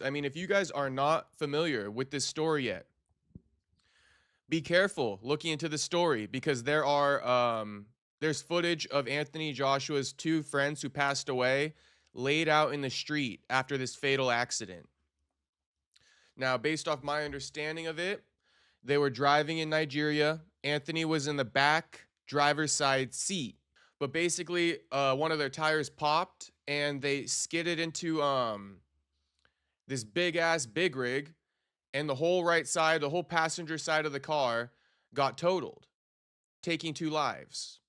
I mean, if you guys are not familiar with this story yet, be careful looking into the story because there's footage of Anthony Joshua's two friends who passed away laid out in the street after this fatal accident. Now, based off my understanding of it, they were driving in Nigeria. Anthony was in the back driver's side seat, but basically, one of their tires popped and they skidded into this big ass big rig, and the whole right side, the whole passenger side of the car got totaled, taking two lives.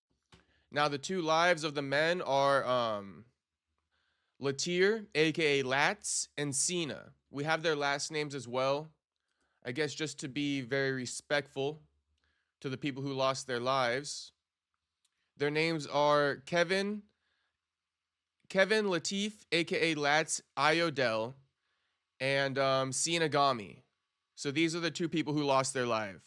Now, the two lives of the men are Latir, aka Lats, and Cena. We have their last names as well. I guess just to be very respectful to the people who lost their lives. Their names are Kevin Latif, aka Lats Iodel, and Sinagami. So these are the two people who lost their life.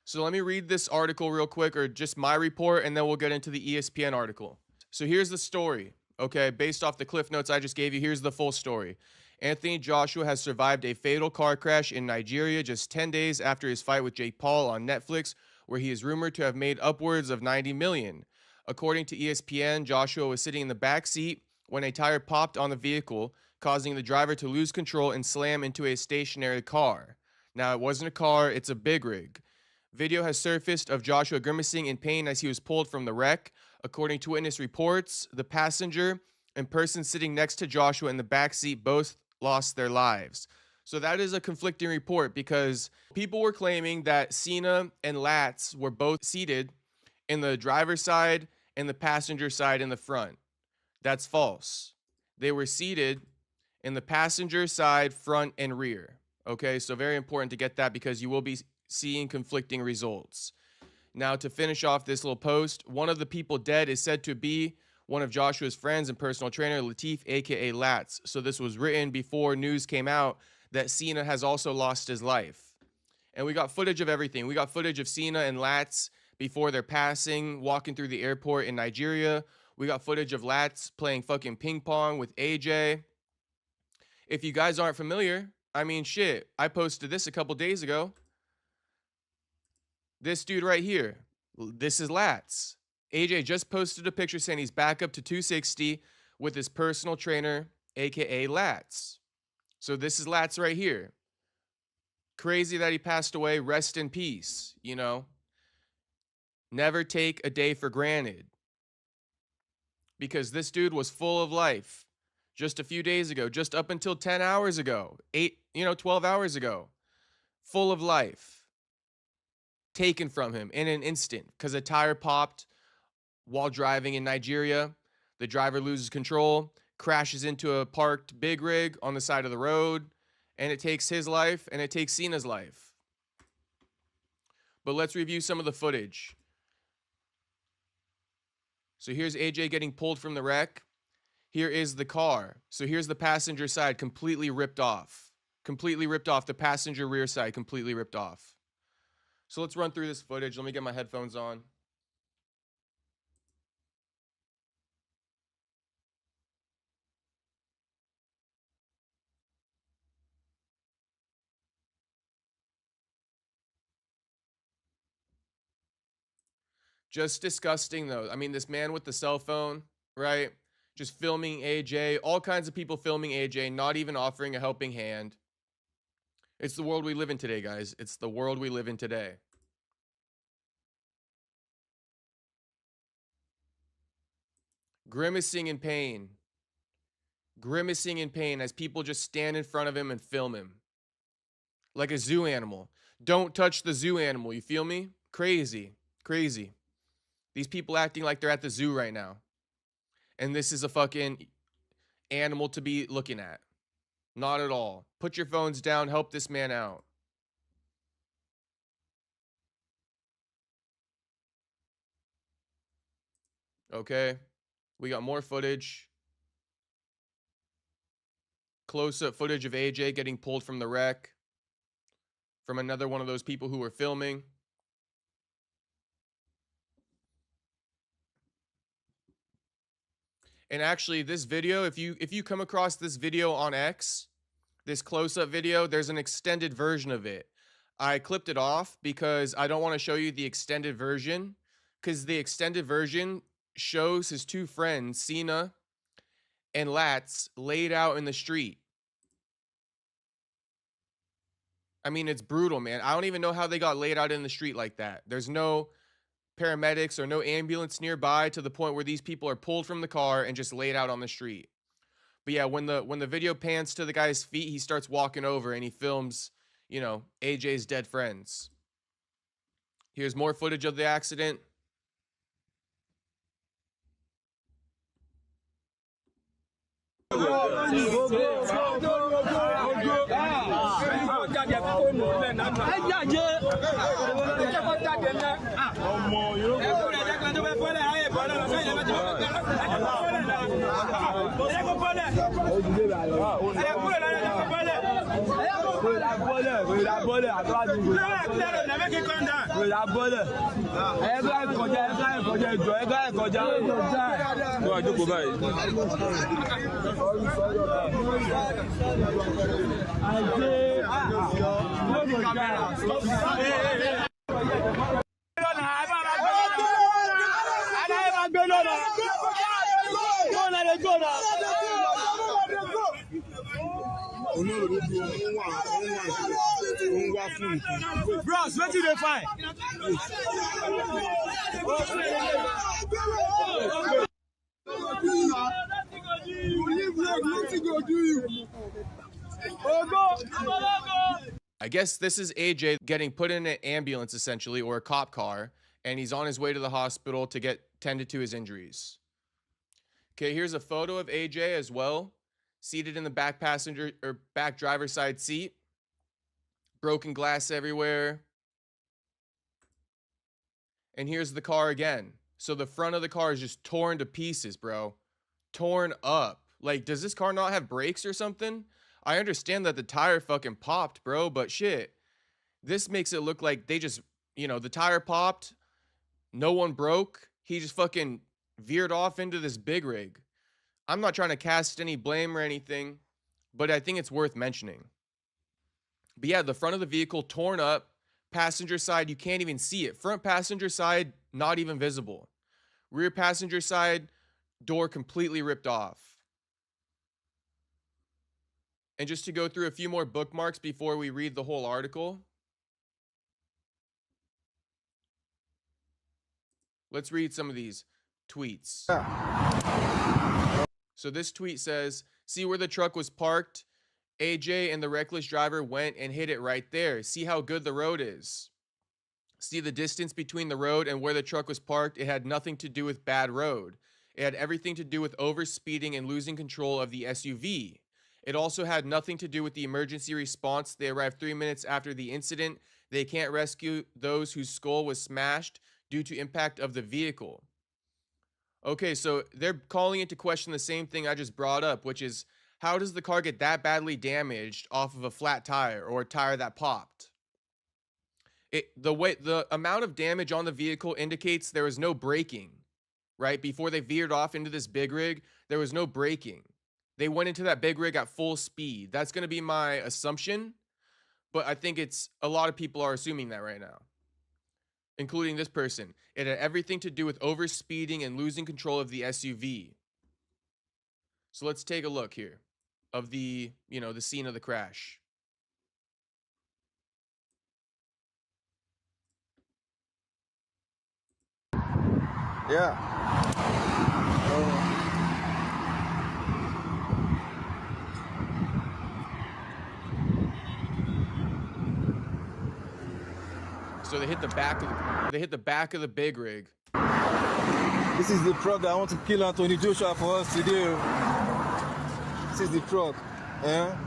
So let me read this article real quick, or just my report, and then we'll get into the ESPN article. So here's the story, okay? Based off the cliff notes I just gave you, here's the full story. Anthony Joshua has survived a fatal car crash in Nigeria just 10 days after his fight with Jake Paul on Netflix, where he is rumored to have made upwards of 90 million. According to ESPN, Joshua was sitting in the back seat when a tire popped on the vehicle, causing the driver to lose control and slam into a stationary car. Now, it wasn't a car, it's a big rig. Video has surfaced of Joshua grimacing in pain as he was pulled from the wreck. According to witness reports, the passenger and person sitting next to Joshua in the back seat both lost their lives. So that is a conflicting report because people were claiming that Cena and Lats were both seated in the driver's side and the passenger side in the front. That's false. They were seated in the passenger side, front, and rear. Okay, so very important to get that because you will be seeing conflicting results. Now, to finish off this little post, one of the people dead is said to be one of Joshua's friends and personal trainer, Latif, aka Lats. So this was written before news came out that Cena has also lost his life. And we got footage of everything. We got footage of Cena and Lats before their passing, walking through the airport in Nigeria. We got footage of Lats playing fucking ping pong with AJ. If you guys aren't familiar, I mean, shit, I posted this a couple days ago. This dude right here, this is Lats. AJ just posted a picture saying he's back up to 260 with his personal trainer, aka Lats. So this is Lats right here. Crazy that he passed away. Rest in peace, you know? Never take a day for granted. Because this dude was full of life just a few days ago, just up until 10 hours ago, 12 hours ago. Full of life. Taken from him in an instant because a tire popped while driving in Nigeria. The driver loses control, crashes into a parked big rig on the side of the road, and it takes his life and it takes Cena's life. But let's review some of the footage. So here's AJ getting pulled from the wreck. Here is the car. So here's the passenger side completely ripped off. Completely ripped off. The passenger rear side completely ripped off. So let's run through this footage. Let me get my headphones on. Just disgusting, though. I mean, this man with the cell phone, right? Just filming AJ. All kinds of people filming AJ, not even offering a helping hand. It's the world we live in today, guys. It's the world we live in today. Grimacing in pain. Grimacing in pain as people just stand in front of him and film him. Like a zoo animal. Don't touch the zoo animal, you feel me? Crazy. Crazy. These people acting like they're at the zoo right now. And this is a fucking animal to be looking at. Not at all. Put your phones down. Help this man out. Okay. We got more footage. Close-up footage of AJ getting pulled from the wreck. From another one of those people who were filming. And actually, this video, if you come across this video on X, this close-up video, there's an extended version of it. I clipped it off because I don't want to show you the extended version, because the extended version shows his two friends, Cena and Lats, laid out in the street. I mean, it's brutal, man. I don't even know how they got laid out in the street like that. There's no paramedics or no ambulance nearby to the point where these people are pulled from the car and just laid out on the street. But yeah, when the video pans to the guy's feet, he starts walking over and he films, you know, AJ's dead friends. Here's more footage of the accident. Bros, what did they find? I guess this is AJ getting put in an ambulance, essentially, or a cop car, and he's on his way to the hospital to get tended to his injuries. Okay, here's a photo of AJ as well, seated in the back passenger or back driver's side seat. Broken glass everywhere. And here's the car again. So the front of the car is just torn to pieces, bro. Torn up. Like, does this car not have brakes or something? I understand that the tire fucking popped, bro, but shit. This makes it look like they just, you know, the tire popped. No one broke. He just fucking veered off into this big rig. I'm not trying to cast any blame or anything, but I think it's worth mentioning. But yeah, the front of the vehicle torn up. Passenger side, you can't even see it. Front passenger side, not even visible. Rear passenger side, door completely ripped off. And just to go through a few more bookmarks before we read the whole article. Let's read some of these tweets. So this tweet says, see where the truck was parked? AJ and the reckless driver went and hit it right there. See how good the road is. See the distance between the road and where the truck was parked? It had nothing to do with bad road. It had everything to do with overspeeding and losing control of the SUV. It also had nothing to do with the emergency response. They arrived 3 minutes after the incident. They can't rescue those whose skull was smashed due to impact of the vehicle. Okay, so they're calling into question the same thing I just brought up, which is, how does the car get that badly damaged off of a flat tire or a tire that popped? The amount of damage on the vehicle indicates there was no braking, right? Before they veered off into this big rig, there was no braking. They went into that big rig at full speed. That's going to be my assumption, but I think it's a lot of people are assuming that right now, including this person. It had everything to do with overspeeding and losing control of the SUV. So let's take a look here of the, you know, the scene of the crash. Yeah. So they hit the back of the big rig. This is the truck that I want to kill Anthony Joshua for us today. This is the truck. Yeah?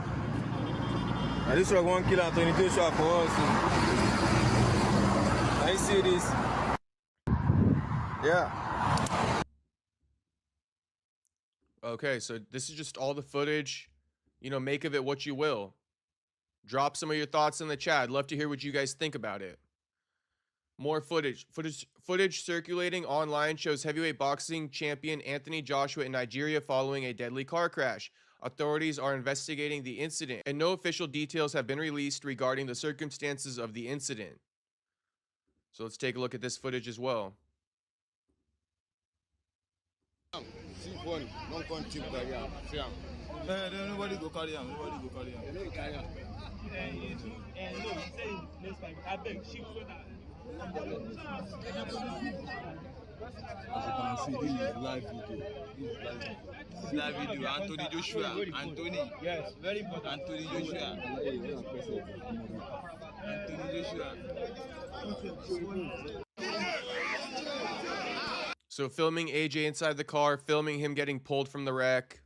And this truck won't kill Anthony Joshua for us. Can you see this? Yeah. Okay, so this is just all the footage. You know, make of it what you will. Drop some of your thoughts in the chat. I'd love to hear what you guys think about it. More footage circulating online shows heavyweight boxing champion Anthony Joshua in Nigeria following a deadly car crash. Authorities are investigating the incident, and no official details have been released regarding the circumstances of the incident. So let's take a look at this footage as well. Nobody go carry him. Nobody go carry him. No, he said next time. I beg, shift so that. As you can see, this is live video. This is live video. Anthony Joshua. Anthony. Yes, very important. Anthony Joshua. Anthony Joshua. So filming AJ inside the car, filming him getting pulled from the wreck.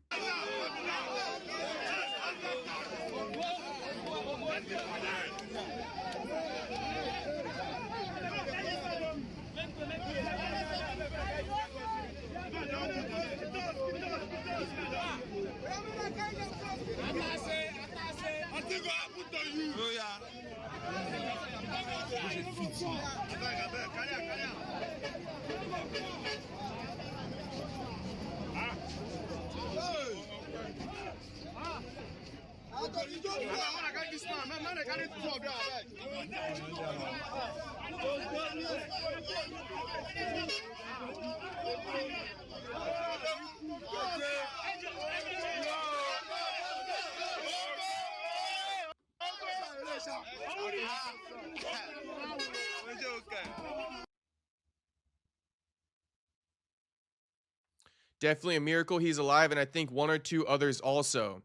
Definitely a miracle he's alive, and I think one or two others also.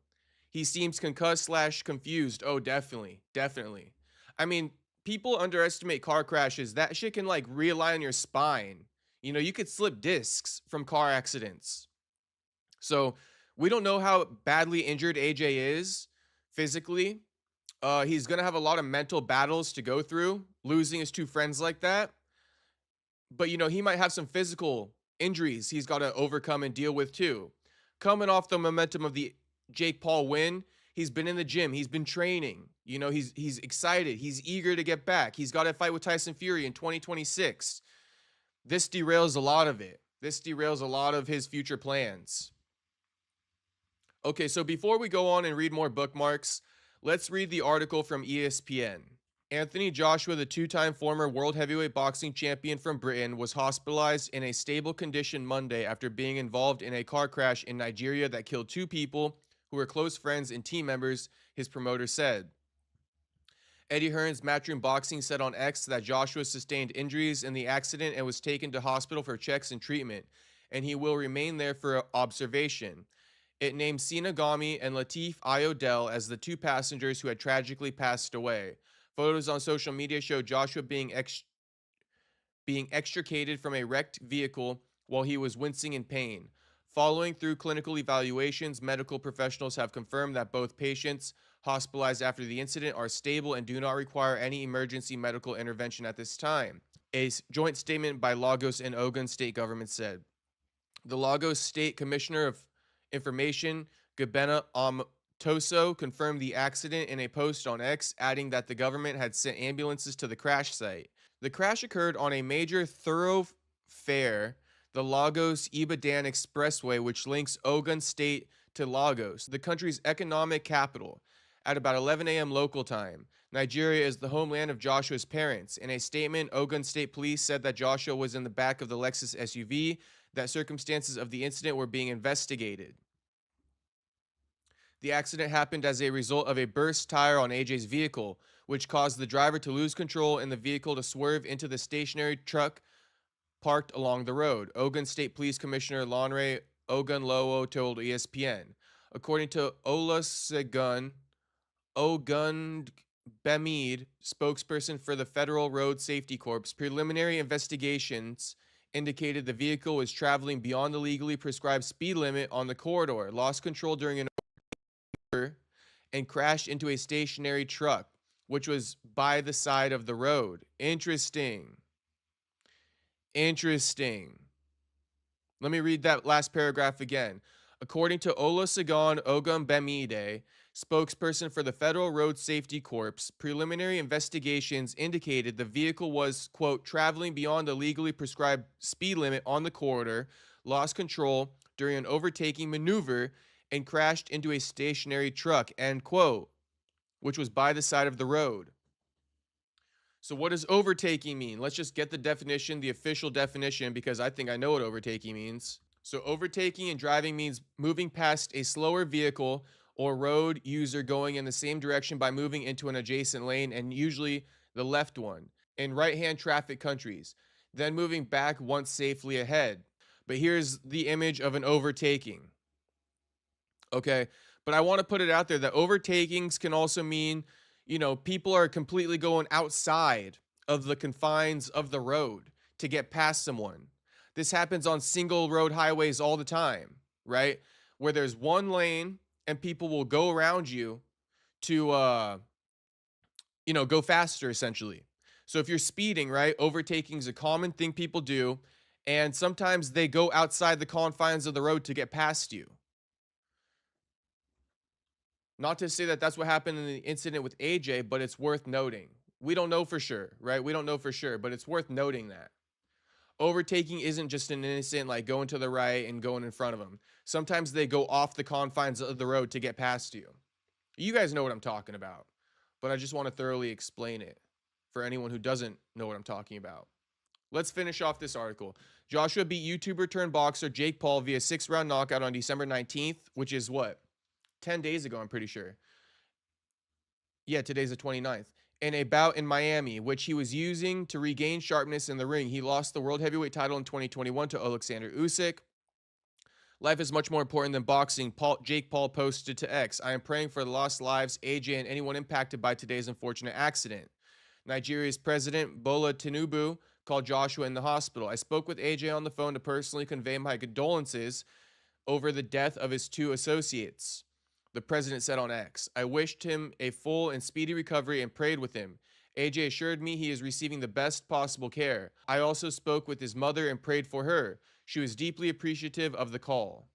He seems concussed / confused. Oh, definitely. Definitely. I mean, people underestimate car crashes. That shit can like realign your spine. You know, you could slip discs from car accidents. So we don't know how badly injured AJ is physically. He's going to have a lot of mental battles to go through, losing his two friends like that. But, you know, he might have some physical injuries he's got to overcome and deal with too. Coming off the momentum of the Jake Paul win, he's been in the gym, he's been training. You know, he's excited, he's eager to get back. He's got to fight with Tyson Fury in 2026. This derails a lot of it. This derails a lot of his future plans. Okay, so before we go on and read more bookmarks, let's read the article from ESPN. Anthony Joshua, the two-time former world heavyweight boxing champion from Britain, was hospitalized in a stable condition Monday after being involved in a car crash in Nigeria that killed two people who were close friends and team members, his promoter said. Eddie Hearn's Matchroom Boxing said on X that Joshua sustained injuries in the accident and was taken to hospital for checks and treatment, and he will remain there for observation. It named Sinagami and Latif Ayodele as the two passengers who had tragically passed away. Photos on social media show Joshua being extricated from a wrecked vehicle while he was wincing in pain. Following through clinical evaluations, medical professionals have confirmed that both patients hospitalized after the incident are stable and do not require any emergency medical intervention at this time. A joint statement by Lagos and Ogun state government said. The Lagos State Commissioner of Information, Gabena Toso, confirmed the accident in a post on X, adding that the government had sent ambulances to the crash site. The crash occurred on a major thoroughfare, the Lagos-Ibadan Expressway, which links Ogun State to Lagos, the country's economic capital, at about 11 a.m. local time. Nigeria is the homeland of Joshua's parents. In a statement, Ogun State Police said that Joshua was in the back of the Lexus SUV, that circumstances of the incident were being investigated. The accident happened as a result of a burst tire on AJ's vehicle, which caused the driver to lose control and the vehicle to swerve into the stationary truck parked along the road, Ogun State Police Commissioner Lanre Ogunlowo told ESPN. According to Olusegun Ogunbemide, spokesperson for the Federal Road Safety Corps, preliminary investigations indicated the vehicle was traveling beyond the legally prescribed speed limit on the corridor, lost control during an and crashed into a stationary truck, which was by the side of the road. Interesting. Let me read that last paragraph again. According to Olusegun Ogunbemide, spokesperson for the Federal Road Safety Corps, preliminary investigations indicated the vehicle was, quote, traveling beyond the legally prescribed speed limit on the corridor, lost control during an overtaking maneuver, and crashed into a stationary truck, end quote, which was by the side of the road. So what does overtaking mean? Let's just get the definition, the official definition, because I think I know what overtaking means. So overtaking in driving means moving past a slower vehicle or road user going in the same direction by moving into an adjacent lane, and usually the left one, in right-hand traffic countries, then moving back once safely ahead. But here's the image of an overtaking. Okay, but I want to put it out there that overtakings can also mean, people are completely going outside of the confines of the road to get past someone. This happens on single road highways all the time, right? Where there's one lane and people will go around you to, go faster essentially. So if you're speeding, right, overtaking is a common thing people do. And sometimes they go outside the confines of the road to get past you. Not to say that that's what happened in the incident with AJ, but it's worth noting. We don't know for sure, right? We don't know for sure, but it's worth noting that. Overtaking isn't just an innocent, like going to the right and going in front of them. Sometimes they go off the confines of the road to get past you. You guys know what I'm talking about, but I just want to thoroughly explain it for anyone who doesn't know what I'm talking about. Let's finish off this article. Joshua beat YouTuber turned boxer Jake Paul via 6-round knockout on December 19th, which is what? 10 days ago, I'm pretty sure. Yeah, today's the 29th. In a bout in Miami, which he was using to regain sharpness in the ring. He lost the world heavyweight title in 2021 to Alexander Usyk. Life is much more important than boxing, Jake Paul posted to X. I am praying for the lost lives, AJ, and anyone impacted by today's unfortunate accident. Nigeria's president, Bola Tinubu, called Joshua in the hospital. I spoke with AJ on the phone to personally convey my condolences over the death of his two associates. The president said on X, I wished him a full and speedy recovery and prayed with him. AJ assured me he is receiving the best possible care. I also spoke with his mother and prayed for her. She was deeply appreciative of the call.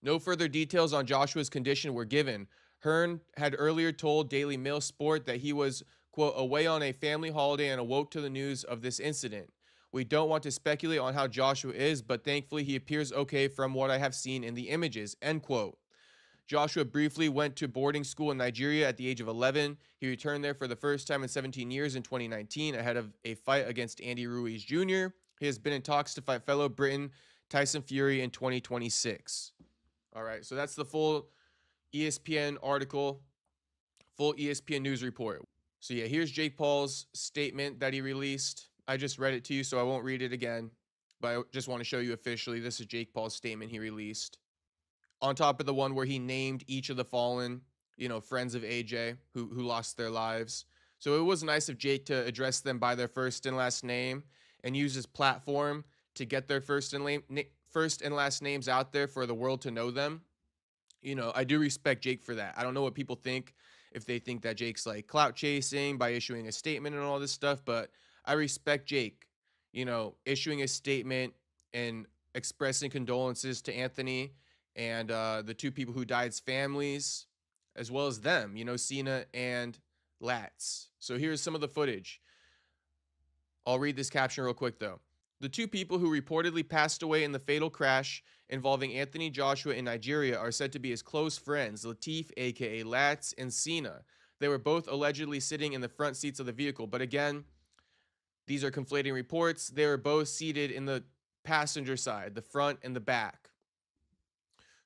No further details on Joshua's condition were given. Hearn had earlier told Daily Mail Sport that he was, quote, away on a family holiday and awoke to the news of this incident. We don't want to speculate on how Joshua is, but thankfully he appears okay from what I have seen in the images, end quote. Joshua briefly went to boarding school in Nigeria at the age of 11. He returned there for the first time in 17 years in 2019 ahead of a fight against Andy Ruiz Jr. He has been in talks to fight fellow Briton Tyson Fury in 2026. All right, so that's the full ESPN article, full ESPN news report. So yeah, here's Jake Paul's statement that he released. I just read it to you, so I won't read it again, but I just want to show you officially. This is Jake Paul's statement he released. On top of the one where he named each of the fallen, friends of AJ who lost their lives. So it was nice of Jake to address them by their first and last name and use his platform to get their first and last names out there for the world to know them. I do respect Jake for that. I don't know what people think, if they think that Jake's like clout chasing by issuing a statement and all this stuff, but I respect Jake, issuing a statement and expressing condolences to Anthony and the two people who died's families, as well as them, Cena and Lats. So here's some of the footage. I'll read this caption real quick, though. The two people who reportedly passed away in the fatal crash involving Anthony Joshua in Nigeria are said to be his close friends, Latif, a.k.a. Lats, and Cena. They were both allegedly sitting in the front seats of the vehicle, but again, these are conflating reports. They were both seated in the passenger side, the front and the back.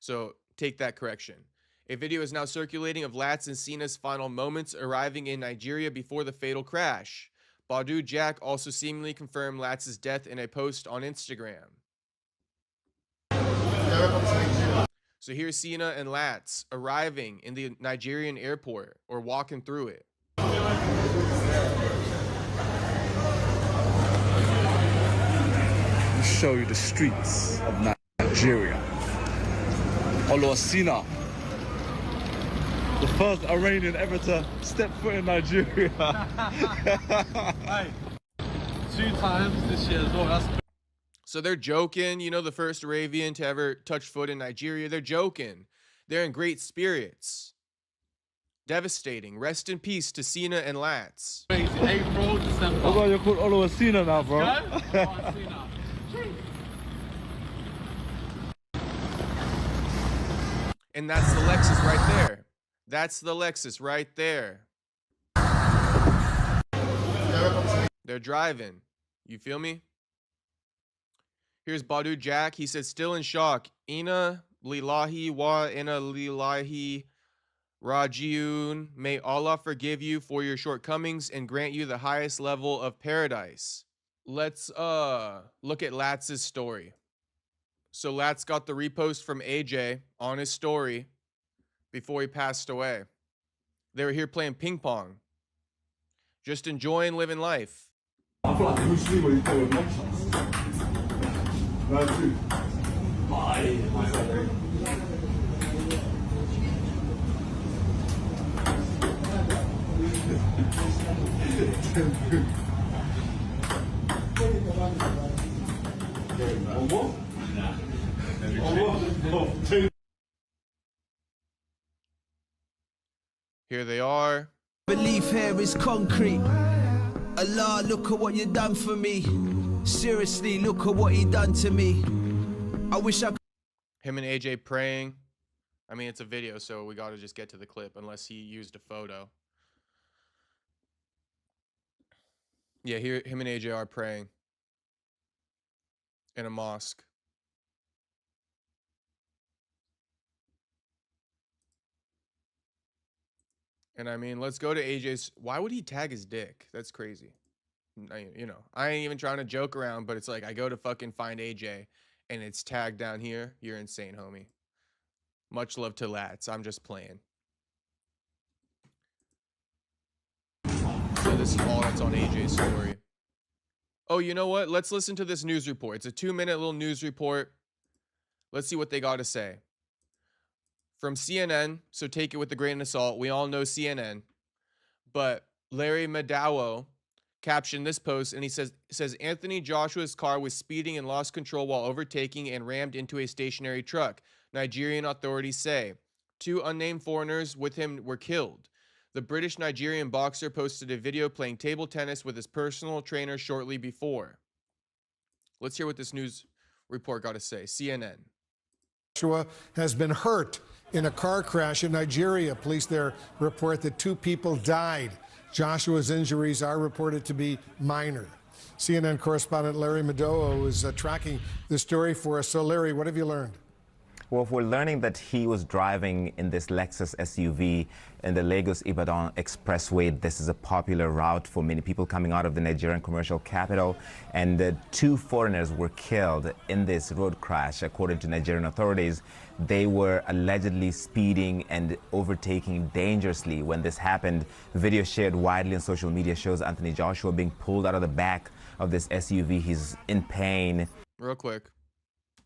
So take that correction. A video is now circulating of Lats and Cena's final moments arriving in Nigeria before the fatal crash. Badu Jack also seemingly confirmed Lats' death in a post on Instagram. So here's Cena and Lats arriving in the Nigerian airport, or walking through it. I'll show you the streets of Nigeria. Olo Cena, the first Iranian ever to step foot in Nigeria. Hey, 2 times this year as well. That's So they're joking, the first Arabian to ever touch foot in Nigeria. They're joking. They're in great spirits. Devastating. Rest in peace to Cena and Lats. crazy. April, December. That's why you're called Olo Cena now, bro. Go? Oh, Cena. And that's the Lexus right there. That's the Lexus right there. They're driving. You feel me? Here's Badu Jack. He said, still in shock. Ina lillahi wa ina lillahi rajiun. May Allah forgive you for your shortcomings and grant you the highest level of paradise. Let's look at Latz's story. So Latz got the repost from AJ on his story before he passed away. They were here playing ping pong. Just enjoying living life. I feel like Bruce Lee when he's doing nonsense. No, too. Here they are. Belief here is concrete. Allah, look at what you done for me. Seriously, look at what he done to me. I wish I could. Him and AJ praying. I mean, it's a video, so we gotta just get to the clip, unless he used a photo. Yeah, here him and AJ are praying in a mosque. And I mean, let's go to AJ's. Why would he tag his dick? That's crazy. You know, I ain't even trying to joke around, but it's like I go to fucking find AJ and it's tagged down here. You're insane, homie. Much love to Lats. I'm just playing. So this is all that's on AJ's story. Oh, you know what? Let's listen to this news report. It's a 2-minute little news report. Let's see what they got to say. From CNN, so take it with a grain of salt. We all know CNN. But Larry Madowo captioned this post, and he says Anthony Joshua's car was speeding and lost control while overtaking and rammed into a stationary truck. Nigerian authorities say 2 unnamed foreigners with him were killed. The British-Nigerian boxer posted a video playing table tennis with his personal trainer shortly before. Let's hear what this news report got to say. CNN. Joshua has been hurt in a car crash in Nigeria. Police there report that 2 people died. Joshua's injuries are reported to be minor. CNN correspondent Larry Madowo is tracking the story for us. So, Larry, what have you learned? Well, we're learning that he was driving in this Lexus SUV in the Lagos-Ibadan Expressway. This is a popular route for many people coming out of the Nigerian commercial capital. And 2 foreigners were killed in this road crash, according to Nigerian authorities. They were allegedly speeding and overtaking dangerously when this happened. Video shared widely on social media shows Anthony Joshua being pulled out of the back of this SUV. He's in pain. Real quick.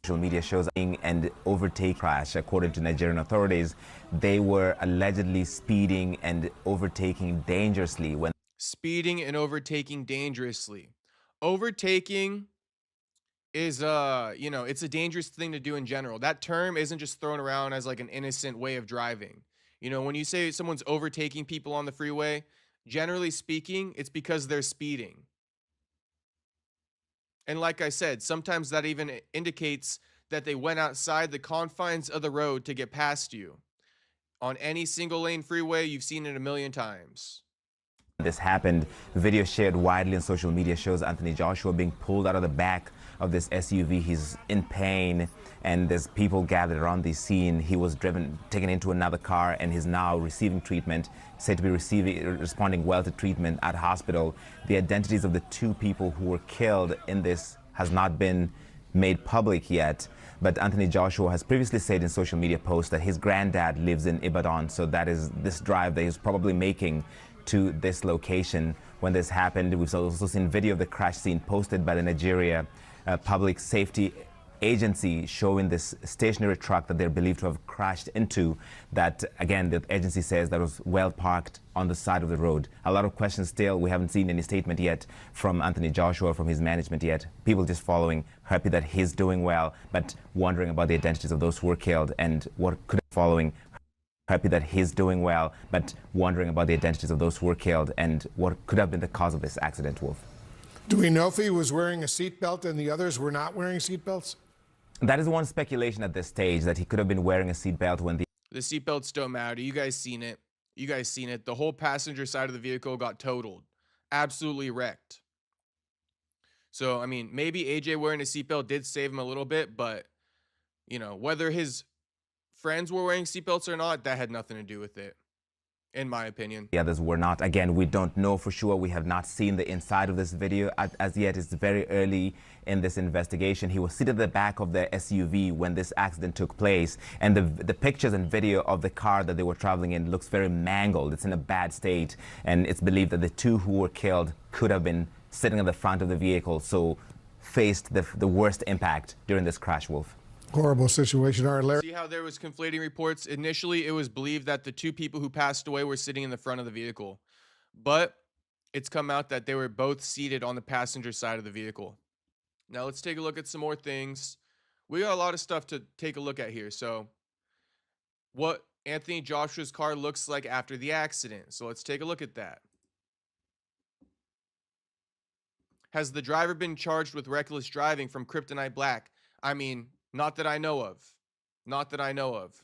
Social media shows and overtake crash, according to Nigerian authorities. They were allegedly speeding and overtaking dangerously when Speeding and overtaking dangerously. Overtaking is you know, it's a dangerous thing to do in general. That term isn't just thrown around as like an innocent way of driving. You know, when you say someone's overtaking people on the freeway, generally speaking, it's because they're speeding. And like I said, sometimes that even indicates that they went outside the confines of the road to get past you. On any single lane freeway, you've seen it a million times. this happened. Video shared widely on social media shows Anthony Joshua being pulled out of the back of this SUV. He's in pain, and there's people gathered around the scene. He was taken into another car, and he's now receiving treatment, said to be responding well to treatment at hospital. The identities of the 2 people who were killed in this has not been made public yet. But Anthony Joshua has previously said in social media posts that his granddad lives in Ibadan, so that is this drive that he's probably making to this location when this happened. We've also seen video of the crash scene posted by the Nigeria Public Safety Agency showing this stationary truck that they're believed to have crashed into, that again the agency says that was well parked on the side of the road. A lot of questions still. We haven't seen any statement yet from Anthony Joshua, from his management yet. People just following, happy that he's doing well, but wondering about the identities of those who were killed and what could following. Happy that he's doing well, but wondering about the identities of those who were killed and what could have been the cause of this accident, Wolf. Do we know if he was wearing a seatbelt and the others were not wearing seatbelts? That is one speculation at this stage, that he could have been wearing a seatbelt when the The seatbelts don't matter. You guys seen it. You guys seen it. The whole passenger side of the vehicle got totaled. Absolutely wrecked. So, I mean, maybe AJ wearing a seatbelt did save him a little bit, but, you know, whether his friends were wearing seatbelts or not, that had nothing to do with it, in my opinion. The others were not. Again, we don't know for sure. We have not seen the inside of this video as yet. It's very early in this investigation. He was seated at the back of the SUV when this accident took place. And the pictures and video of the car that they were traveling in looks very mangled. It's in a bad state. And it's believed that the two who were killed could have been sitting at the front of the vehicle, so faced the worst impact during this crash, Wolf. Horrible situation. All right, Larry. See how there was conflating reports? Initially, it was believed that the two people who passed away were sitting in the front of the vehicle. But it's come out that they were both seated on the passenger side of the vehicle. Now, let's take a look at some more things. We got a lot of stuff to take a look at here. So, what Anthony Joshua's car looks like after the accident. So, let's take a look at that. Has the driver been charged with reckless driving from Kryptonite Black? I mean, not that I know of. Not that I know of.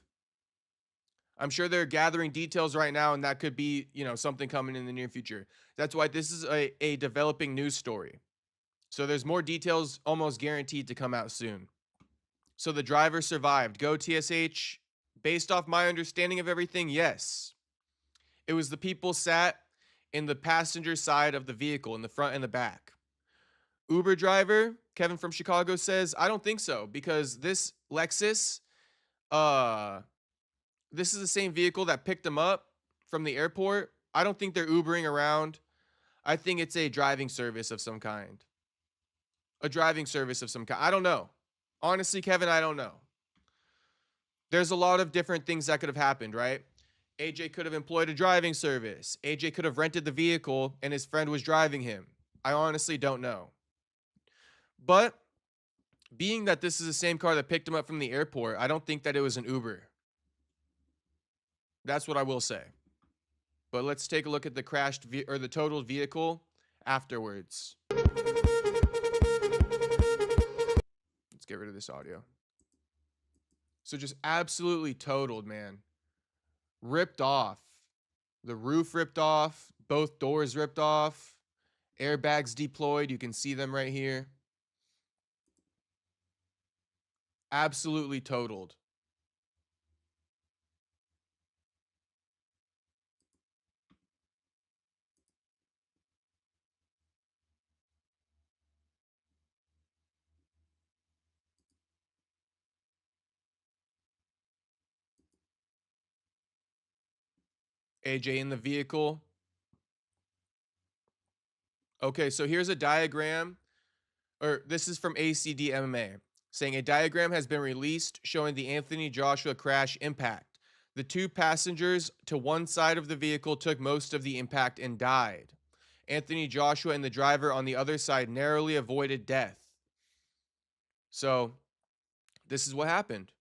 I'm sure they're gathering details right now, and that could be, you know, something coming in the near future. That's why this is a developing news story. So there's more details almost guaranteed to come out soon. So the driver survived. Go TSH. Based off my understanding of everything, yes. It was the people sat in the passenger side of the vehicle, in the front and the back. Uber driver, Kevin from Chicago, says, I don't think so, because this Lexus, this is the same vehicle that picked him up from the airport. I don't think they're Ubering around. I think it's a driving service of some kind. A driving service of some kind. I don't know. Honestly, Kevin, I don't know. There's a lot of different things that could have happened, right? AJ could have employed a driving service. AJ could have rented the vehicle and his friend was driving him. I honestly don't know. But being that this is the same car that picked him up from the airport, I don't think that it was an Uber. That's what I will say. But let's take a look at the crashed or the totaled vehicle afterwards. Let's get rid of this audio. So just absolutely totaled, man. Ripped off. The roof ripped off. Both doors ripped off. Airbags deployed. You can see them right here. Absolutely totaled. AJ in the vehicle. Okay, so here's a diagram, or this is from ACD MMA, saying a diagram has been released showing the Anthony Joshua crash impact. The two passengers to one side of the vehicle took most of the impact and died. Anthony Joshua and the driver on the other side narrowly avoided death. So this is what happened.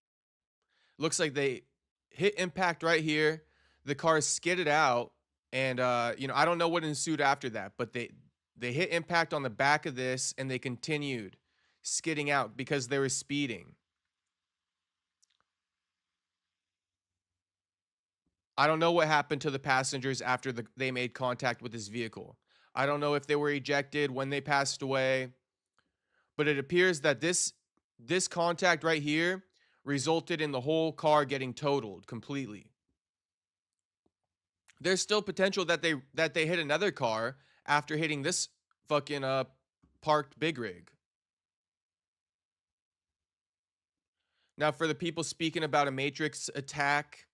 Looks like they hit impact right here. The car skidded out, and you know, I don't know what ensued after that, but they hit impact on the back of this, and they continued skidding out because they were speeding. I don't know what happened to the passengers after they made contact with this vehicle. I don't know if they were ejected when they passed away, but it appears that this contact right here resulted in the whole car getting totaled completely. There's still potential that they hit another car after hitting this fucking parked big rig. Now, for the people speaking about a Matrix attack,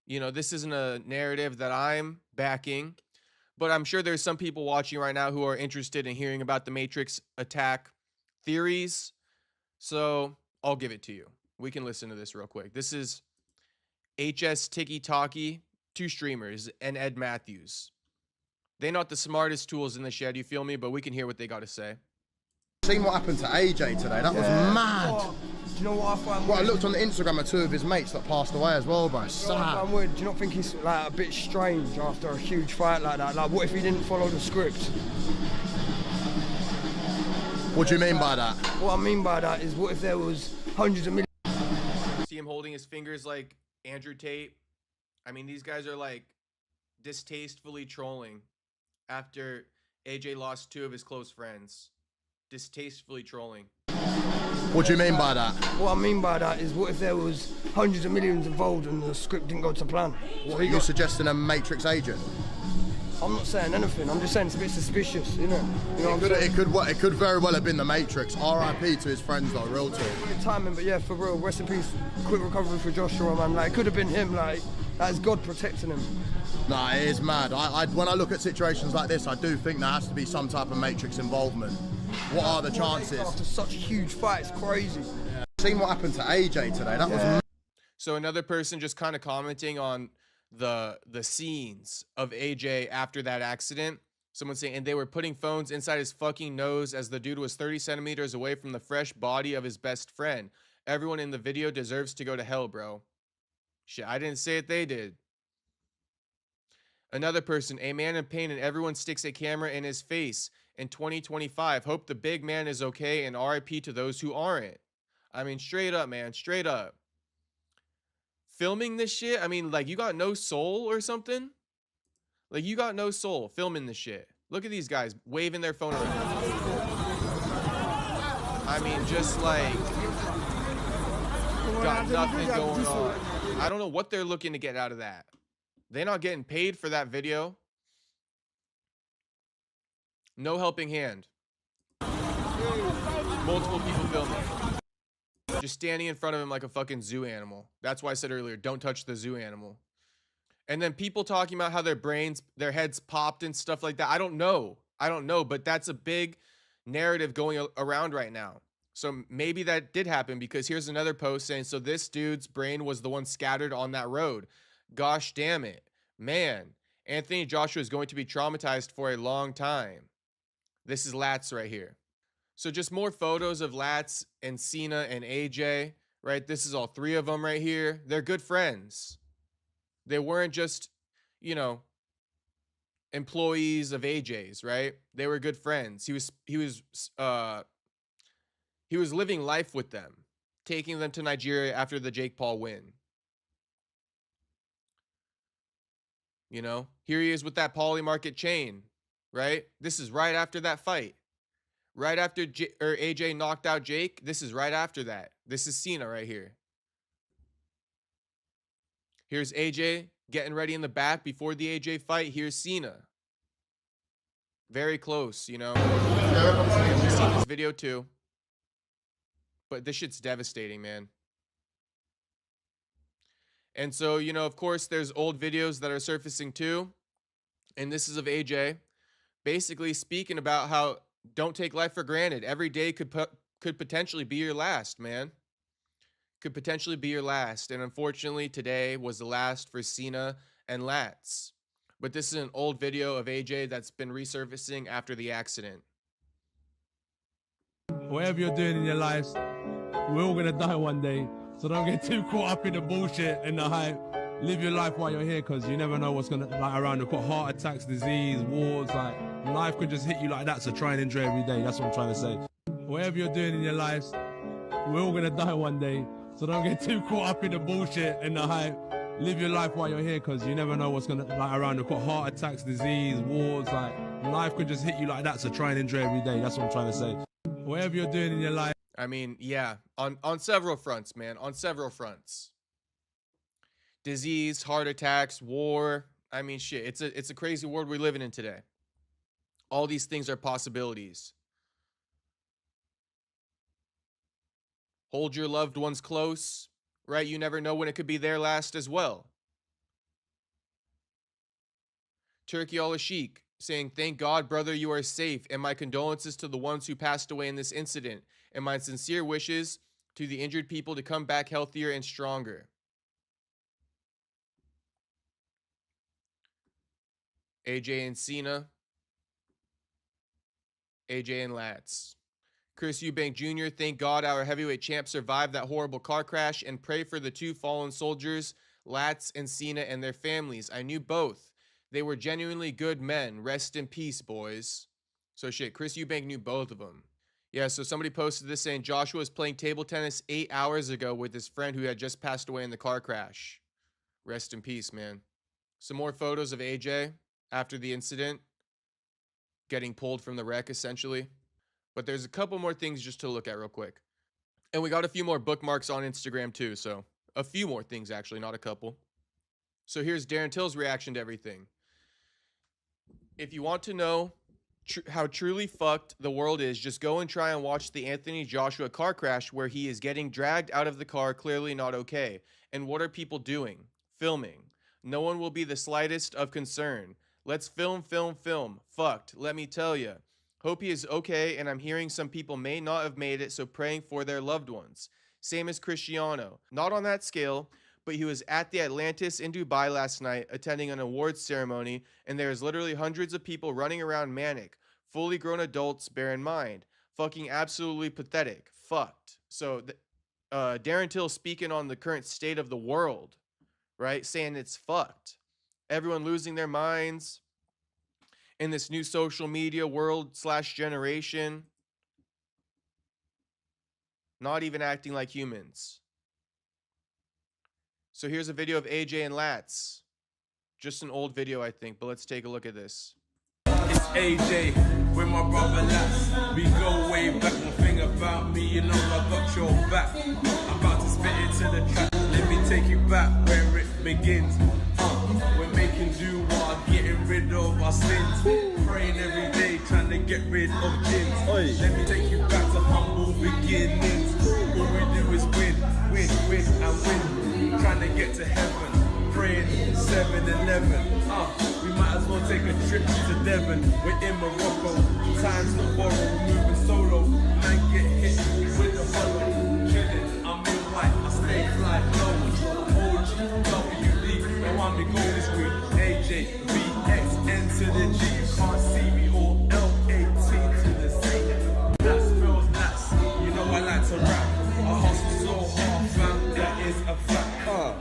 you know, this isn't a narrative that I'm backing, but I'm sure there's some people watching right now who are interested in hearing about the Matrix attack theories. So I'll give it to you. We can listen to this real quick. This is HS Tiki Taki, two streamers, and Ed Matthews. They're not the smartest tools in the shed, you feel me? But we can hear what they got to say. Seen what happened to AJ today? That was mad. Do you know what I find Well, I looked on the Instagram of two of his mates that passed away as well, bro. Do you know what I find weird? Do you not think it's like a bit strange after a huge fight like that? Like, what if he didn't follow the script? What do you mean by that? What I mean by that is, what if there was hundreds of millions? See him holding his fingers like Andrew Tate. I mean, these guys are like distastefully trolling after AJ lost 2 of his close friends. Distastefully trolling. What do you mean by that? What I mean by that is, what if there was hundreds of millions involved and the script didn't go to plan? What, are you suggesting a Matrix agent? I'm not saying anything. I'm just saying it's a bit suspicious, you know. It could very well have been the Matrix. R.I.P. to his friends, though. Real talk. Good timing, but yeah, for real. Rest in peace. Quick recovery for Joshua, man. Like, it could have been him. Like, that's God protecting him. Nah, it is mad. When I look at situations like this, I do think there has to be some type of Matrix involvement. What are the chances? After such a huge fight, it's crazy. Yeah. Seen what happened to AJ today. That was. So another person just kind of commenting on the scenes of AJ after that accident. Someone saying, and they were putting phones inside his fucking nose as the dude was 30 centimeters away from the fresh body of his best friend. Everyone in the video deserves to go to hell, bro. Shit, I didn't say it, they did. Another person, a man in pain and everyone sticks a camera in his face in 2025. Hope the big man is okay and RIP to those who aren't. I mean, straight up, man, straight up. Filming this shit, I mean, like, you got no soul or something? Like, you got no soul filming this shit. Look at these guys waving their phone around. I mean, just like, got nothing going on. I don't know what they're looking to get out of that. They're not getting paid for that video. No helping hand. Multiple people filming. Just standing in front of him like a fucking zoo animal. That's why I said earlier, don't touch the zoo animal. And then people talking about how their heads popped and stuff like that. I don't know, but that's a big narrative going around right now. So maybe that did happen, because here's another post saying, so this dude's brain was the one scattered on that road. Gosh damn it. Man, Anthony Joshua is going to be traumatized for a long time. This is Lats right here. So just more photos of Lats and Cena and AJ, right? This is all 3 of them right here. They're good friends. They weren't just, you know, employees of AJ's, right? They were good friends. He was living life with them, taking them to Nigeria after the Jake Paul win. You know, here he is with that Poly Market chain, right? This is right after that fight. Right after AJ knocked out Jake, this is right after that. This is Cena right here. Here's AJ getting ready in the back before the AJ fight. Here's Cena. Very close, you know. You've seen this video too. But this shit's devastating, man. And so, you know, of course, there's old videos that are surfacing too. And this is of AJ basically speaking about how don't take life for granted. Every day could potentially be your last, man. Could potentially be your last. And unfortunately, today was the last for Cena and Lats. But this is an old video of AJ that's been resurfacing after the accident. Whatever you're doing in your lives, we're all gonna die one day. So don't get too caught up in the bullshit and the hype. Live your life while you're here, because you never know what's gonna like around the corner. Heart attacks, disease, wars, like life could just hit you like that. So try and enjoy every day. That's what I'm trying to say. Whatever you're doing in your lives, we're all gonna die one day. So don't get too caught up in the bullshit and the hype. Live your life while you're here, because you never know what's gonna like around the corner. Heart attacks, disease, wars, like life could just hit you like that. So try and enjoy every day. That's what I'm trying to say. Whatever you're doing in your life. I mean, yeah, on several fronts, man, on several fronts. Disease, heart attacks, war. I mean, shit, it's a crazy world we're living in today. All these things are possibilities. Hold your loved ones close, right? You never know when it could be their last as well. Turkey Al-Ashik saying, thank God, brother, you are safe, and my condolences to the ones who passed away in this incident, and my sincere wishes to the injured people to come back healthier and stronger. AJ and Cena. AJ and Lats. Chris Eubank Jr., thank God our heavyweight champ survived that horrible car crash, and pray for the 2 fallen soldiers, Lats and Cena, and their families. I knew both. They were genuinely good men. Rest in peace, boys. So shit, Chris Eubank knew both of them. Yeah, so somebody posted this saying Joshua was playing table tennis 8 hours ago with his friend who had just passed away in the car crash. Rest in peace, man. Some more photos of AJ after the incident, getting pulled from the wreck, essentially. But there's a couple more things just to look at real quick. And we got a few more bookmarks on Instagram too, so a few more things actually, not a couple. So here's Darren Till's reaction to everything. If you want to know how truly fucked the world is, just go and try and watch the Anthony Joshua car crash where he is getting dragged out of the car, clearly not okay. And what are people doing? Filming. No one will be the slightest of concern. Let's film. Fucked, let me tell ya. Hope he is okay, and I'm hearing some people may not have made it, so praying for their loved ones. Same as Cristiano. Not on that scale, but he was at the Atlantis in Dubai last night attending an awards ceremony, and there's literally hundreds of people running around manic. Fully grown adults, bear in mind. Fucking absolutely pathetic. Fucked. So Darren Till speaking on the current state of the world, right? Saying it's fucked. Everyone losing their minds in this new social media world / generation. Not even acting like humans. So here's a video of AJ and Lats. Just an old video, I think, but let's take a look at this. It's AJ with my brother Lats. We go way back. One thing about me, you know I got your back. I'm about to spit into the track. Let me take you back where it begins. We're making do while getting rid of our sins. Praying every day, trying to get rid of gins. Let me take you back to humble beginnings. All we do is win, and win. Trying to get to heaven. Praying 7-Eleven. We might as well take a trip to Devon. We're in Morocco. Time's to borrow. We're moving solo. Man get hit with the hollow. Chilling, I'm in white. I stay fly low. OG, WD. No one be going this week. AJ, BX, N to the G. You can't see me or L-A-T to the C. That spells nuts. You know I like to rap. I hustle so hard, fam. That is a fact.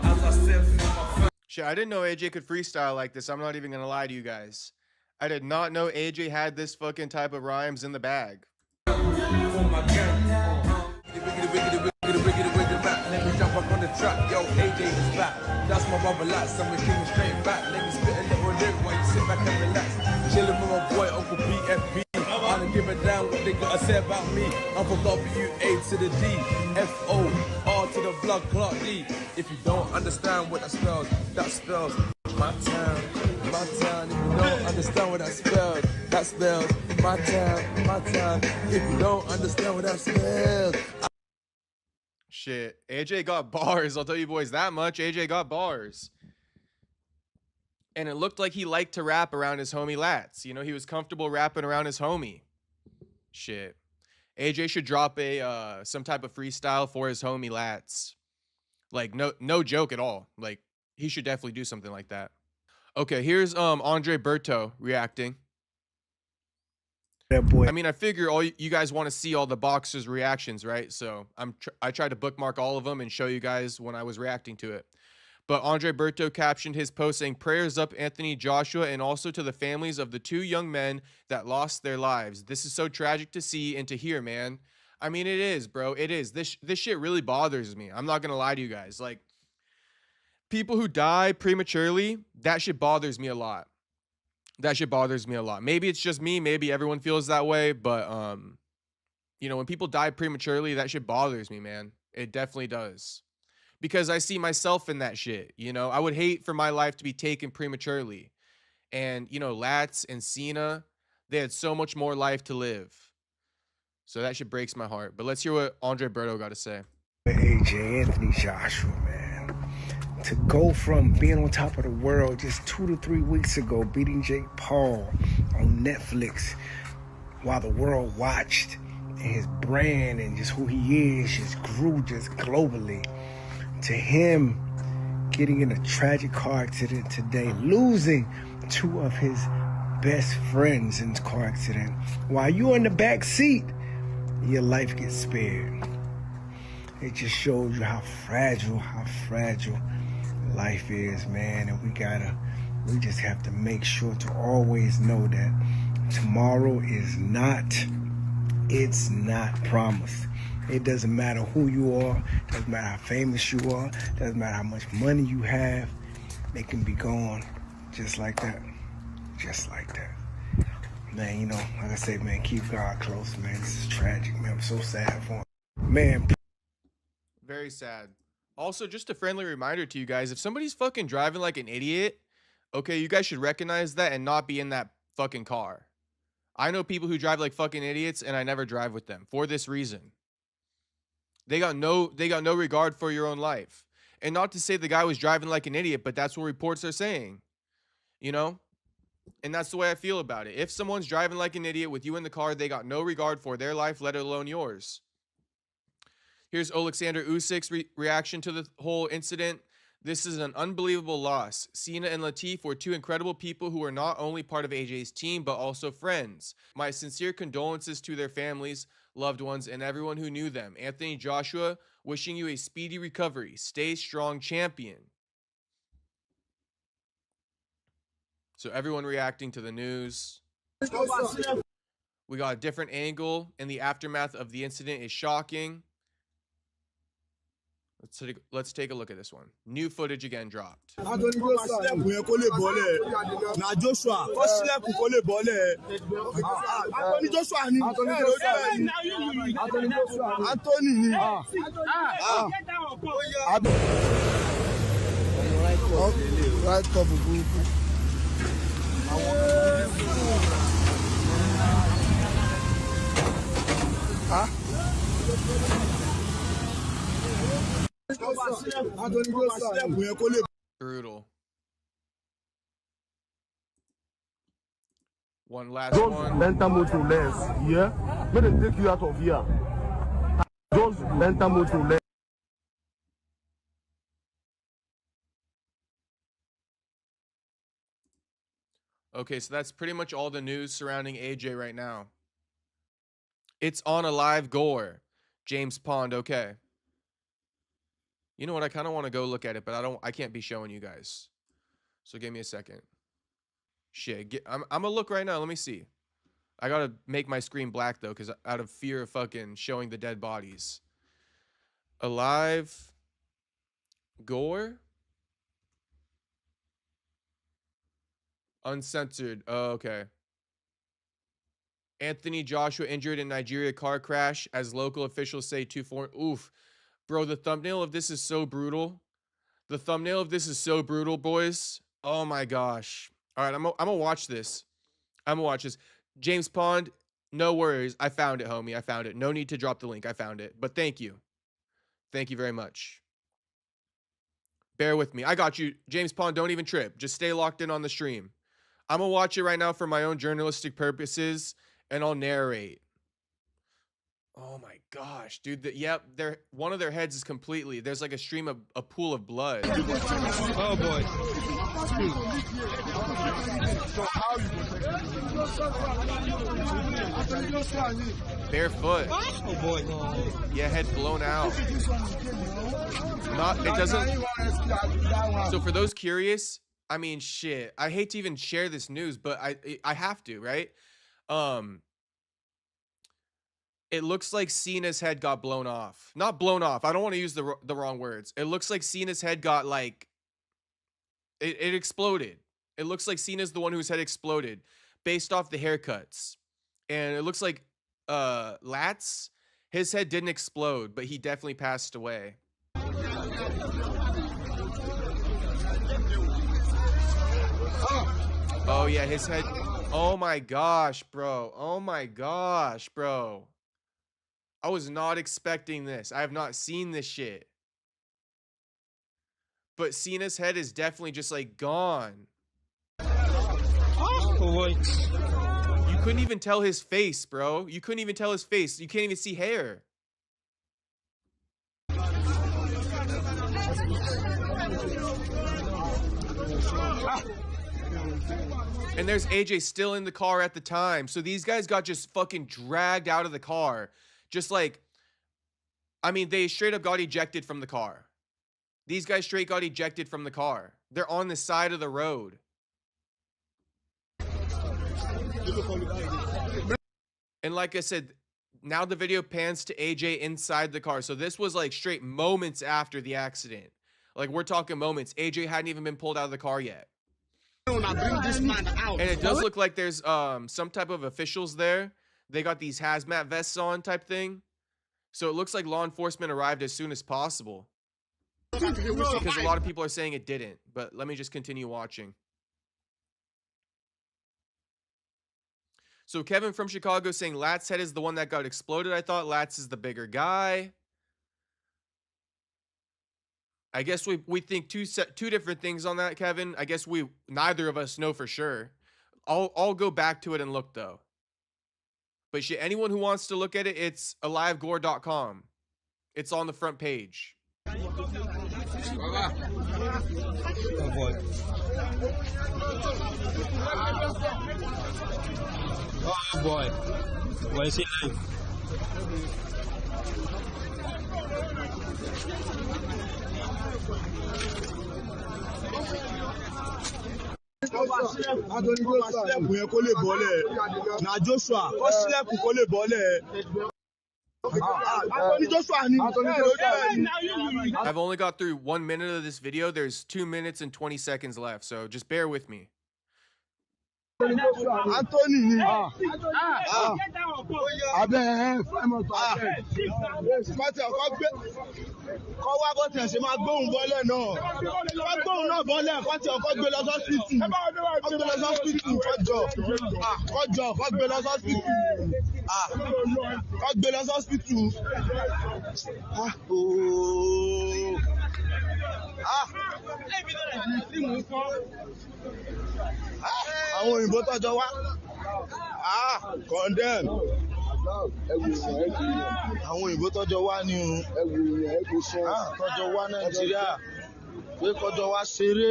As I said for my fam. Shit, I didn't know AJ could freestyle like this. I'm not even gonna lie to you guys. I did not know AJ had this fucking type of rhymes in the bag. For my gang. Let me jump up on the track. Yo, AJ is back. That's my brother Lats, and we're kicking straight back. Let me spit a little lyric while you sit back and relax. Chilling with my boy Uncle BFB. I don't give a damn what they gotta say about me. I'm from W-A to the D, F-O-R to the blood clot D. If you don't understand what that spells my town, my town. If you don't understand what that spells my town, my town. If you don't understand what that spells. Shit, AJ got bars. I'll tell you boys that much. AJ got bars. And it looked like he liked to rap around his homie Lats. You know, he was comfortable rapping around his homie. Shit. AJ should drop a some type of freestyle for his homie Lats. Like, no joke at all. Like, he should definitely do something like that. Okay, here's Andre Berto reacting. That boy. I mean, I figure all you guys want to see all the boxers' reactions, right? So I tried to bookmark all of them and show you guys when I was reacting to it. But Andre Berto captioned his post saying, "Prayers up Anthony Joshua and also to the families of the 2 young men that lost their lives. This is so tragic to see and to hear, man." I mean, it is, bro. It is. This shit really bothers me. I'm not going to lie to you guys. Like, people who die prematurely, that shit bothers me a lot. That shit bothers me a lot. Maybe it's just me. Maybe everyone feels that way. But, you know, when people die prematurely, that shit bothers me, man. It definitely does. Because I see myself in that shit, you know? I would hate for my life to be taken prematurely. And, you know, Lats and Cena, they had so much more life to live. So that shit breaks my heart. But let's hear what Andre Berto got to say. AJ, Anthony Joshua, man. To go from being on top of the world just 2 to 3 weeks ago, beating Jake Paul on Netflix while the world watched, and his brand and just who he is just grew just globally, to him getting in a tragic car accident today, losing 2 of his best friends in the car accident. While you're in the back seat, your life gets spared. It just shows you how fragile life is, man. And we just have to make sure to always know that tomorrow is it's not promised. It doesn't matter who you are, doesn't matter how famous you are, doesn't matter how much money you have. they can be gone just like that. Just like that. Man, you know, like I said, man, keep God close, man. This is tragic, man. I'm so sad for him. Man. Very sad. Also, just a friendly reminder to you guys, if somebody's fucking driving like an idiot, okay, you guys should recognize that and not be in that fucking car. I know people who drive like fucking idiots, and I never drive with them for this reason. They got no regard for your own life. And not to say the guy was driving like an idiot, but that's what reports are saying. You know? And that's the way I feel about it. If someone's driving like an idiot with you in the car, they got no regard for their life, let alone yours. Here's Alexander Usyk's reaction to the whole incident. This is an unbelievable loss. Cena and Latif were two incredible people who were not only part of AJ's team, but also friends. My sincere condolences to their families, loved ones, and everyone who knew them. Anthony Joshua, wishing you a speedy recovery. Stay strong, champion. So everyone reacting to the news. We got a different angle, and the aftermath of the incident is shocking. Let's take a look at this one. New footage again dropped. Brutal. One last one. Enter motor less, yeah? May they take you out of here. Just enter motor less. Okay, so that's pretty much all the news surrounding AJ right now. It's on a live gore. James Pond, okay. You know what? I kind of want to go look at it, but I can't be showing you guys. So give me a second. Shit, I'm gonna look right now. Let me see. I gotta make my screen black though, because out of fear of fucking showing the dead bodies. Alive gore. Uncensored. Oh, okay. Anthony Joshua injured in Nigeria car crash as local officials say 2 foreign. Oof. Bro, the thumbnail of this is so brutal. The thumbnail of this is so brutal, boys. Oh my gosh. All right, I'm gonna watch this. I'm gonna watch this. James Pond, no worries. I found it, homie. I found it. No need to drop the link. I found it. But thank you. Thank you very much. Bear with me. I got you. James Pond, don't even trip. Just stay locked in on the stream. I'm gonna watch it right now for my own journalistic purposes, and I'll narrate. Oh my gosh, dude. Yep, one of their heads is completely. There's like a stream of a pool of blood. Oh boy. Barefoot. Oh boy. Yeah, head blown out. It doesn't. So for those curious, I mean, shit. I hate to even share this news, but I have to, right? It looks like Cena's head got blown off. Not blown off. I don't want to use the wrong words. It looks like Cena's head got like it exploded. It looks like Cena's the one whose head exploded based off the haircuts. And it looks like Latz, his head didn't explode, but he definitely passed away. Oh yeah, his head. Oh my gosh, bro. Oh my gosh, bro. I was not expecting this. I have not seen this shit. But Cena's head is definitely just like gone. You couldn't even tell his face, bro. You couldn't even tell his face. You can't even see hair. And there's AJ still in the car at the time. So these guys got just fucking dragged out of the car. Just like, I mean, they straight up got ejected from the car. These guys straight got ejected from the car. They're on the side of the road. And like I said, now the video pans to AJ inside the car. So this was like straight moments after the accident. Like, we're talking moments. AJ hadn't even been pulled out of the car yet. Bring this man out. And it does look like there's some type of officials there. They got these hazmat vests on type thing. So it looks like law enforcement arrived as soon as possible. Because a lot of people are saying it didn't. But let me just continue watching. So Kevin from Chicago saying Lat's head is the one that got exploded. I thought Lat's is the bigger guy. I guess we think two different things on that, Kevin. I guess neither of us know for sure. I'll go back to it and look though. But shit, anyone who wants to look at it, it's alivegore.com. It's on the front page. Oh boy. Oh boy. Where is he live? Anthony Joshua, I've only got through 1 minute of this video. There's 2 minutes and 20 seconds left, so just bear with me. Anthony. Kọ́ wá bó tiẹ̀ ṣe máa gbóhùn bọ́lẹ̀ náà. Wọ́n gbóhùn náà bọ́lẹ̀ kọ́ tí ọkọ̀ gbé lọ sọ́sìtì. Kọ́ gbé lọ sọ́sìtì kọjọ. Kọjọ kọ́ gbé lọ sọ́sìtì. Kọ́ gbé lọ sọ́sìtì. Àwọn òyìnbó tọ́jọ́ wá. Condemn. Àwọn òyìnbó tọ́jọ́ wá ní tọ́jọ́ wá Nàìjíríà pé kọjọ́ wá ṣeré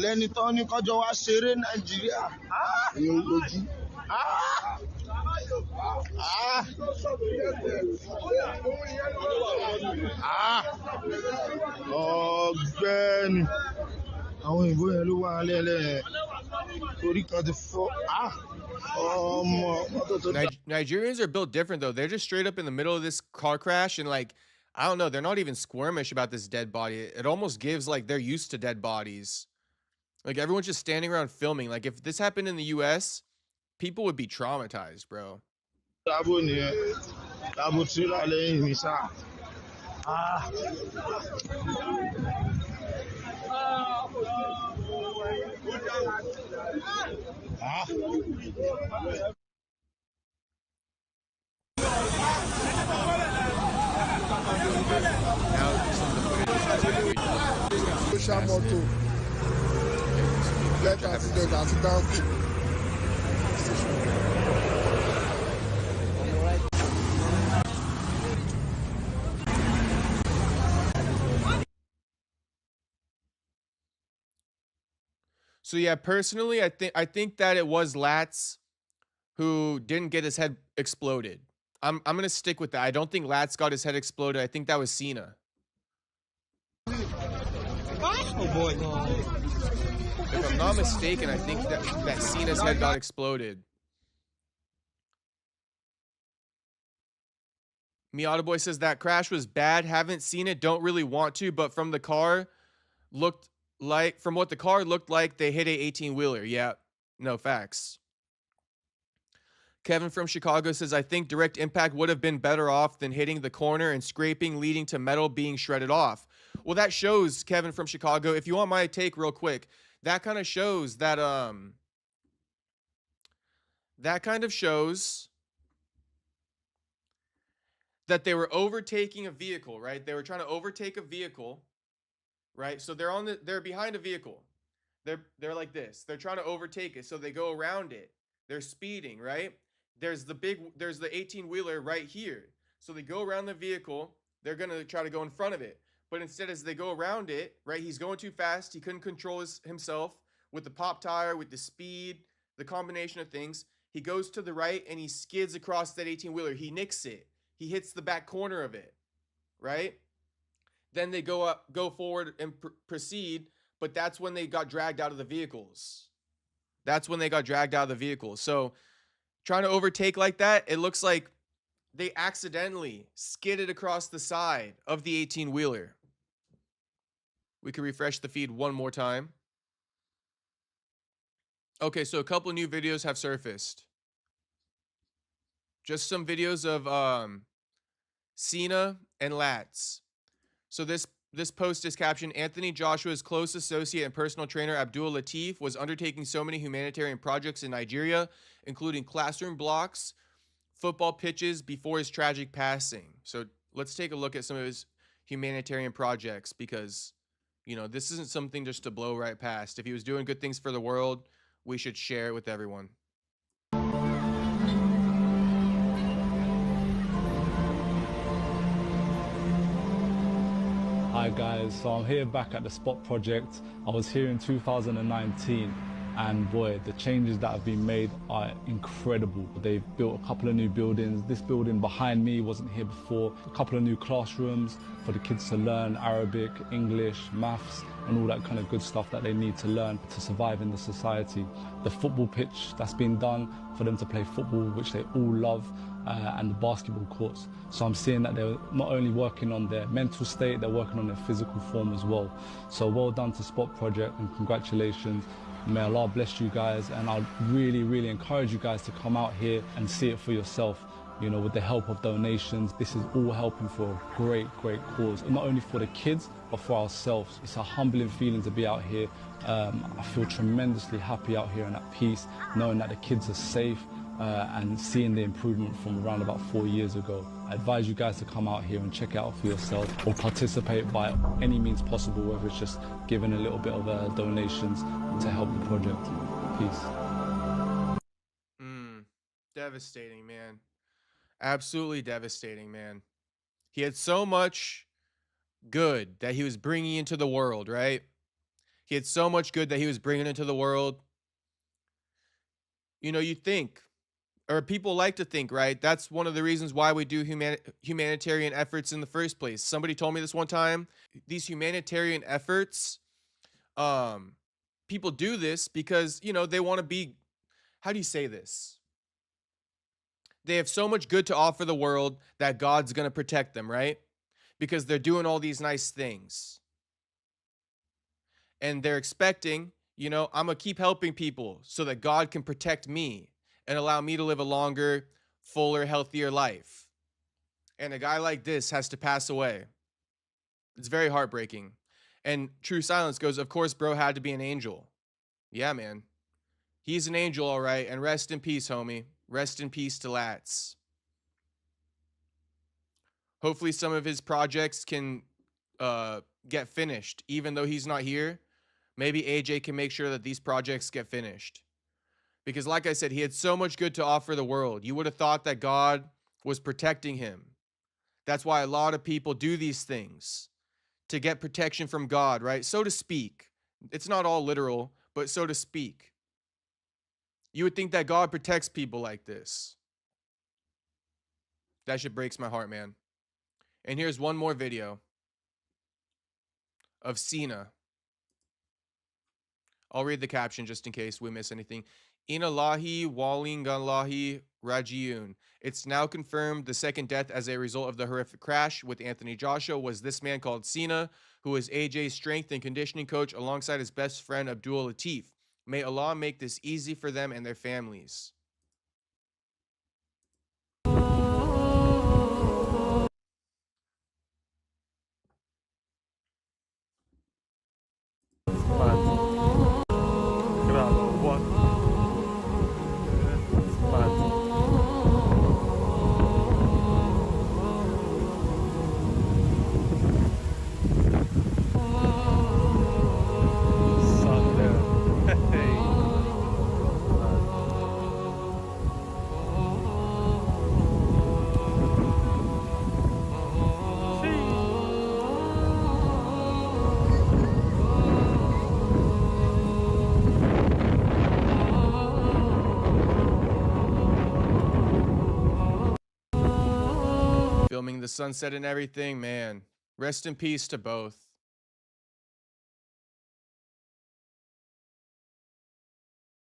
lẹ́ni tán ní kọjọ́ wá ṣeré Nàìjíríà lójú. Ọ̀gbẹ́ni àwọn òyìnbó yẹn ló wà lẹ́lẹ́ torí kan ti fọ́. Nigerians are built different though. They're just straight up in the middle of this car crash and like, I don't know, they're not even squirmish about this dead body. It almost gives like they're used to dead bodies. Like everyone's just standing around filming. Like if this happened in the US, people would be traumatized, bro. Social motto. Let us sit down. So yeah, personally, I think that it was Latz who didn't get his head exploded. I'm gonna stick with that. I don't think Latz got his head exploded. I think that was Cena. Oh boy. If I'm not mistaken, I think that Cena's head got exploded. Miata Boy says that crash was bad. Haven't seen it. Don't really want to. But from the car, from what the car looked like, they hit a 18-wheeler. Yeah, no facts. Kevin from Chicago says, I think direct impact would have been better off than hitting the corner and scraping, leading to metal being shredded off. Well, that shows, Kevin from Chicago, if you want my take real quick, that kind of shows that, that they were overtaking a vehicle, right? They were trying to overtake a vehicle, right? So they're behind a vehicle. They're like this. They're trying to overtake it. So they go around it. They're speeding, right? There's the 18-wheeler right here. So they go around the vehicle. They're going to try to go in front of it. But instead, as they go around it, right, he's going too fast. He couldn't control himself with the pop tire, with the speed, the combination of things. He goes to the right and he skids across that 18-wheeler. He nicks it. He hits the back corner of it, right? Then they go forward and proceed, but that's when they got dragged out of the vehicles. So trying to overtake like that, it looks like they accidentally skidded across the side of the 18-wheeler. We can refresh the feed one more time. Okay, so a couple new videos have surfaced. Just some videos of Cena and Lats. So this post is captioned, Anthony Joshua's close associate and personal trainer Abdul Latif was undertaking so many humanitarian projects in Nigeria, including classroom blocks, football pitches before his tragic passing. So let's take a look at some of his humanitarian projects because, you know, this isn't something just to blow right past. If he was doing good things for the world, we should share it with everyone. Hi guys, so I'm here back at the Spot project. I was here in 2019 and boy, the changes that have been made are incredible. They've built a couple of new buildings. This building behind me wasn't here before. A couple of new classrooms for the kids to learn Arabic, English, maths, and all that kind of good stuff that they need to learn to survive in the society. The football pitch that's been done for them to play football, which they all love, and the basketball courts. So I'm seeing that they're not only working on their mental state, they're working on their physical form as well. So well done to Spot Project and congratulations. May Allah bless you guys, and I'd really, really encourage you guys to come out here and see it for yourself. You know, with the help of donations, this is all helping for a great, great cause. Not only for the kids, but for ourselves. It's a humbling feeling to be out here. I feel tremendously happy out here and at peace, knowing that the kids are safe and seeing the improvement from around about 4 years ago. I advise you guys to come out here and check it out for yourself or participate by any means possible, whether it's just giving a little bit of donations to help the project. Peace. Devastating, man. Absolutely devastating, man. He had so much good that he was bringing into the world, right? He had so much good that he was bringing into the world. You know, you think, or people like to think, right? That's one of the reasons why we do humanitarian efforts in the first place. Somebody told me this one time. These humanitarian efforts, people do this because, you know, they want to be, how do you say this? They have so much good to offer the world that God's going to protect them, right? Because they're doing all these nice things. And they're expecting, you know, I'm going to keep helping people so that God can protect me and allow me to live a longer, fuller, healthier life. And a guy like this has to pass away. It's very heartbreaking. And True Silence goes, of course, bro had to be an angel. Yeah, man. He's an angel, all right. And rest in peace, homie. Rest in peace to Lats. Hopefully some of his projects can get finished. Even though he's not here, maybe AJ can make sure that these projects get finished. Because like I said, he had so much good to offer the world. You would have thought that God was protecting him. That's why a lot of people do these things, to get protection from God, right? So to speak. It's not all literal, but so to speak. You would think that God protects people like this. That shit breaks my heart, man. And here's one more video of Cena. I'll read the caption just in case we miss anything. Inalahi walingalahi rajiun. It's now confirmed the second death as a result of the horrific crash with Anthony Joshua was this man called Cena, who is AJ's strength and conditioning coach alongside his best friend Abdul Latif. May Allah make this easy for them and their families. Filming the sunset and everything, man. Rest in peace to both.